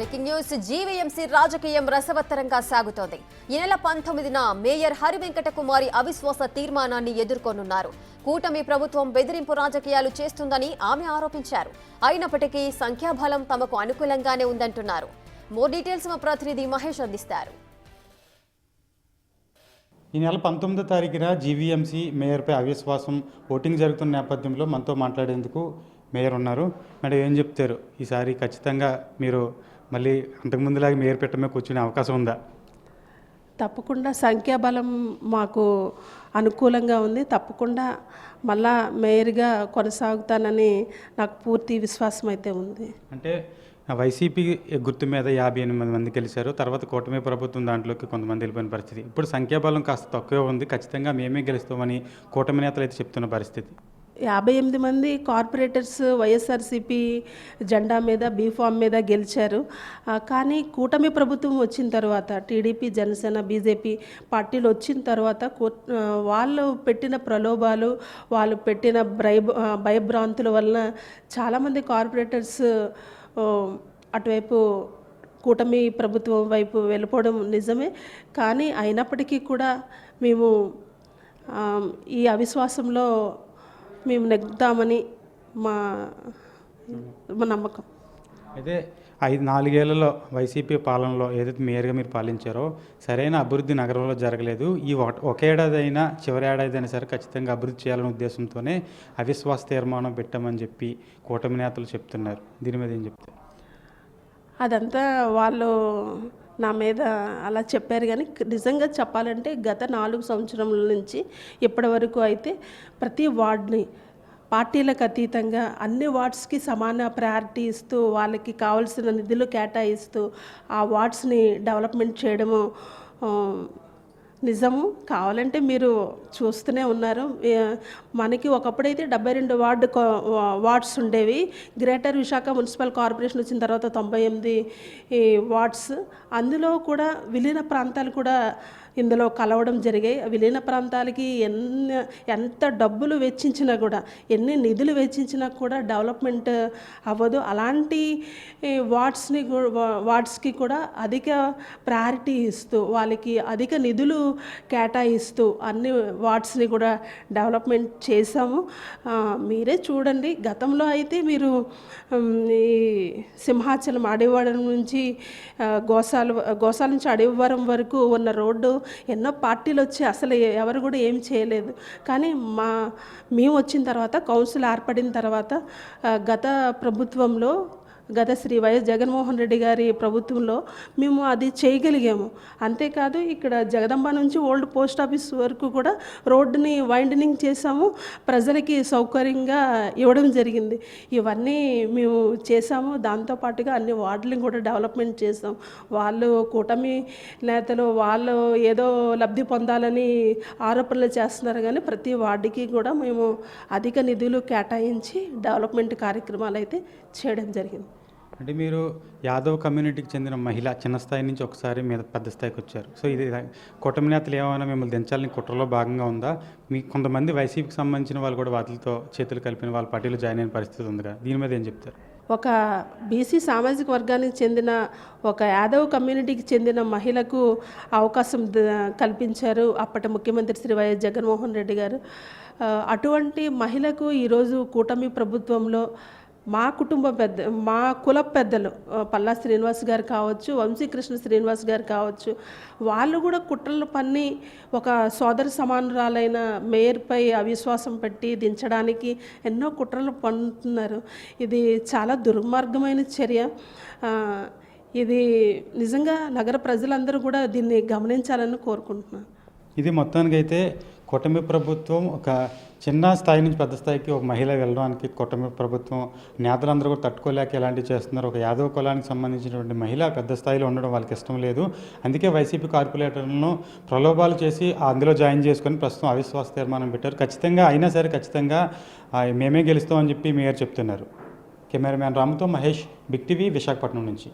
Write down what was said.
Breaking news. GVMC రాజకీయం రసవత్తరంగా సాగుతోంది. ఈ నెల 19న మేయర్ హరివెంకట కుమారి అవిశ్వాస తీర్మానాన్ని ఎదుర్కొనున్నారు. కూటమి ప్రభుత్వం బెదిరింపు రాజకీయాలు చేస్తుందని ఆమె ఆరోపించారు. అయినప్పటికీ సంఖ్యాబలం తమకు అనుకూలంగానే ఉందంటున్నారు. మోర్ డీటెయిల్స్ మా ప్రతినిధి మహేష్ అందిస్తారు. ఈ నెల 19వ తారీఖున జీవీఎంసీ మేయర్పై అవిశ్వాసం ఓటింగ్ జరుగుతున్న నేపథ్యంలో మనతో మాట్లాడేందుకు మేయర్ ఉన్నారు. మేడం, ఏం చెప్తారు? ఈసారి ఖచ్చితంగా మీరు మళ్ళీ అంతకుముందులాగా మేయర్ పెట్టమే కూర్చునే అవకాశం ఉందా? తప్పకుండా సంఖ్యాబలం మాకు అనుకూలంగా ఉంది. తప్పకుండా మళ్ళా మేయర్గా కొనసాగుతానని నాకు పూర్తి విశ్వాసం అయితే ఉంది. అంటే వైసీపీ గుర్తు మీద 58 మంది గెలిచారు. తర్వాత కూటమి ప్రభుత్వం దాంట్లోకి కొంతమంది వెళ్ళిపోయిన పరిస్థితి. ఇప్పుడు సంఖ్యాబలం కాస్త తక్కువే ఉంది. ఖచ్చితంగా మేమే గెలుస్తామని కూటమి నేతలు అయితే చెప్తున్న పరిస్థితి. 58 మంది కార్పొరేటర్స్ వైఎస్ఆర్సీపీ జెండా మీద బీఫామ్ మీద గెలిచారు. కానీ కూటమి ప్రభుత్వం వచ్చిన తర్వాత టీడీపీ, జనసేన, బీజేపీ పార్టీలు వచ్చిన తర్వాత వాళ్ళు పెట్టిన ప్రలోభాలు, వాళ్ళు పెట్టిన భయభ్రాంతుల వలన చాలామంది కార్పొరేటర్స్ అటువైపు కూటమి ప్రభుత్వం వైపు వెళ్ళిపోవడం నిజమే. కానీ అయినప్పటికీ కూడా మేము ఈ అవిశ్వాసంలో మేము నెగ్గుతామని మా నమ్మకం. అయితే 4 ఏళ్లలో వైసీపీ పాలనలో ఏదైతే మేయర్గా మీరు పాలించారో సరైన అభివృద్ధి నగరంలో జరగలేదు. ఈ ఒక ఏడాది అయినా చివరి ఏడాది అయినా సరే ఖచ్చితంగా అభివృద్ధి చేయాలనే ఉద్దేశంతోనే అవిశ్వాస తీర్మానం పెట్టామని చెప్పి కూటమి నేతలు చెప్తున్నారు. దీని మీద ఏం చెప్తారు? అదంతా వాళ్ళు నా మీద అలా చెప్పారు. కానీ నిజంగా చెప్పాలంటే గత 4 సంవత్సరముల నుంచి ఇప్పటి వరకు అయితే ప్రతి వార్డ్ని పార్టీలకు అతీతంగా అన్ని వార్డ్స్కి సమాన ప్రయారిటీ ఇస్తూ వాళ్ళకి కావాల్సిన నిధులు కేటాయిస్తూ ఆ వార్డ్స్ని డెవలప్మెంట్ చేయడము నిజము. కావాలంటే మీరు చూస్తూనే ఉన్నారు. మనకి ఒకప్పుడైతే 72 వార్డ్స్ ఉండేవి. గ్రేటర్ విశాఖ మున్సిపల్ కార్పొరేషన్ వచ్చిన తర్వాత 98 వార్డ్స్. అందులో కూడా విలీన ప్రాంతాలు కూడా ఇందులో కలవడం జరిగాయి. విలీన ప్రాంతాలకి ఎంత డబ్బులు వెచ్చించినా కూడా, ఎన్ని నిధులు వెచ్చించినా కూడా డెవలప్మెంట్ అవ్వదు. అలాంటి వార్డ్స్కి కూడా అధిక ప్రయారిటీ ఇస్తూ వాళ్ళకి అధిక నిధులు కేటాయిస్తూ అన్ని వార్డ్స్ని కూడా డెవలప్మెంట్ చేశాము. మీరే చూడండి, గతంలో అయితే మీరు ఈ సింహాచలం అడవివరం నుంచి గోసాల నుంచి అడవివరం వరకు ఉన్న రోడ్డు ఎన్నో పార్టీలు వచ్చి అసలు ఎవరు కూడా ఏం చేయలేదు. కానీ మేము వచ్చిన తర్వాత, కౌన్సిల్ ఏర్పడిన తర్వాత గత ప్రభుత్వంలో, గత శ్రీ వైఎస్ జగన్మోహన్ రెడ్డి గారి ప్రభుత్వంలో మేము అది చేయగలిగాము. అంతేకాదు ఇక్కడ జగదంబ నుంచి ఓల్డ్ పోస్ట్ ఆఫీస్ వరకు కూడా రోడ్డుని వైండనింగ్ చేసాము. ప్రజలకి సౌకర్యంగా ఇవ్వడం జరిగింది. ఇవన్నీ మేము చేసాము. దాంతోపాటుగా అన్ని వార్డులను కూడా డెవలప్మెంట్ చేసాం. వాళ్ళు కూటమి నేతలు వాళ్ళు ఏదో లబ్ధి పొందాలని ఆరోపణలు చేస్తున్నారు. కానీ ప్రతి వార్డుకి కూడా మేము అధిక నిధులు కేటాయించి డెవలప్మెంట్ కార్యక్రమాలు అయితే చేయడం జరిగింది. అంటే మీరు యాదవ్ కమ్యూనిటీకి చెందిన మహిళ చిన్న స్థాయి నుంచి ఒకసారి మీద పెద్ద స్థాయికి వచ్చారు. సో ఇది కూటమి నేతలు ఏమైనా మిమ్మల్ని దించాలని కుట్రలో భాగంగా ఉందా? మీకు కొంతమంది వైసీపీకి సంబంధించిన వాళ్ళు కూడా వాటితో చేతులు కలిపిన వాళ్ళ పార్టీలో జాయిన్ అయిన పరిస్థితి ఉందిగా, దీని మీద ఏం చెప్తారు? ఒక బీసీ సామాజిక వర్గానికి చెందిన ఒక యాదవ్ కమ్యూనిటీకి చెందిన మహిళకు అవకాశం కల్పించారు అప్పటి ముఖ్యమంత్రి శ్రీ వైఎస్ జగన్మోహన్ రెడ్డి గారు. అటువంటి మహిళకు ఈరోజు కూటమి ప్రభుత్వంలో మా కుల పెద్దలు పల్లా శ్రీనివాస్ గారు కావచ్చు, వంశీకృష్ణ శ్రీనివాస్ గారు కావచ్చు, వాళ్ళు కూడా కుట్రలు పన్ని ఒక సోదర సమానురాలైన మేయర్పై అవిశ్వాసం పెట్టి దించడానికి ఎన్నో కుట్రలు పన్నుతున్నారు. ఇది చాలా దుర్మార్గమైన చర్య. ఇది నిజంగా నగర ప్రజలందరూ కూడా దీన్ని గమనించాలని కోరుకుంటున్నాను. ఇది మొత్తానికైతే కూటమి ప్రభుత్వం ఒక చిన్న స్థాయి నుంచి పెద్ద స్థాయికి ఒక మహిళ వెళ్ళడానికి కూటమి ప్రభుత్వం నేతలందరూ కూడా తట్టుకోలేక ఇలాంటివి చేస్తున్నారు. ఒక యాదవ కులానికి సంబంధించినటువంటి మహిళ పెద్ద స్థాయిలో ఉండడం వాళ్ళకి ఇష్టం లేదు. అందుకే వైసీపీ కార్పొరేటర్లను ప్రలోభాలు చేసి అందులో జాయిన్ చేసుకొని ప్రస్తుతం అవిశ్వాస తీర్మానం పెట్టారు. ఖచ్చితంగా అయినా సరే ఖచ్చితంగా మేమే గెలుస్తామని చెప్పి మేయర్ చెప్తున్నారు. కెమెరామ్యాన్ రాముతో మహేష్, బిగ్ టీవీ, విశాఖపట్నం నుంచి.